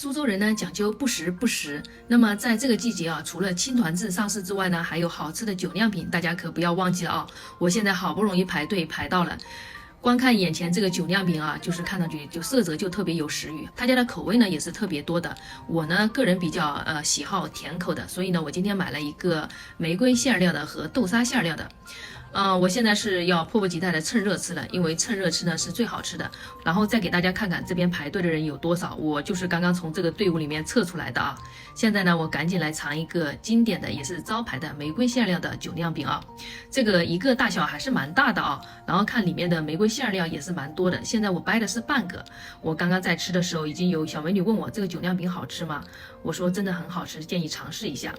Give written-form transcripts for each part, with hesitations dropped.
苏州人呢讲究不时不食，那么在这个季节啊，除了青团子上市之外呢，还有好吃的酒酿饼，大家可不要忘记了啊！我现在好不容易排队排到了。光看眼前这个酒酿饼啊，就是看上去就色泽就特别有食欲，他家的口味呢也是特别多的。我呢个人比较喜好甜口的，所以呢我今天买了一个玫瑰馅料的和豆沙馅料的。我现在是要迫不及待的趁热吃了，因为趁热吃呢是最好吃的。然后再给大家看看这边排队的人有多少，我就是刚刚从这个队伍里面测出来的啊。现在呢，我赶紧来尝一个经典的，也是招牌的玫瑰馅料的酒酿饼啊。这个一个大小还是蛮大的啊，然后看里面的玫瑰馅料也是蛮多的。现在我掰的是半个，我刚刚在吃的时候，已经有小美女问我这个酒酿饼好吃吗？我说真的很好吃，建议尝试一下。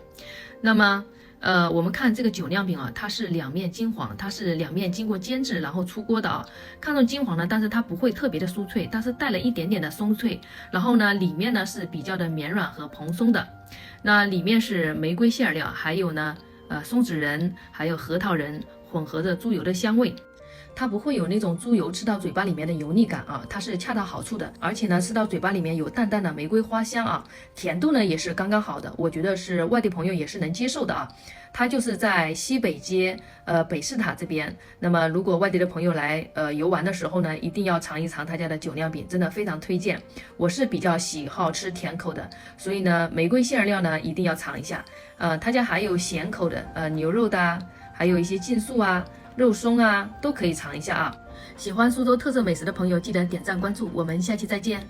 那么我们看这个酒酿饼啊，它是两面金黄，它是两面经过煎制然后出锅的啊。看到金黄呢，但是它不会特别的酥脆，但是带了一点点的松脆。然后呢，里面呢是比较的绵软和蓬松的。那里面是玫瑰馅料，还有呢松子仁，还有核桃仁，混合着猪油的香味。它不会有那种猪油吃到嘴巴里面的油腻感啊，它是恰到好处的，而且呢吃到嘴巴里面有淡淡的玫瑰花香啊，甜度呢也是刚刚好的，我觉得是外地朋友也是能接受的啊。它就是在西北街北市塔这边，那么如果外地的朋友来游玩的时候呢，一定要尝一尝他家的酒酿饼，真的非常推荐。我是比较喜好吃甜口的，所以呢玫瑰馅料呢一定要尝一下。他家还有咸口的牛肉的啊，还有一些劲素啊。肉松啊，都可以尝一下啊！喜欢苏州特色美食的朋友，记得点赞关注，我们下期再见。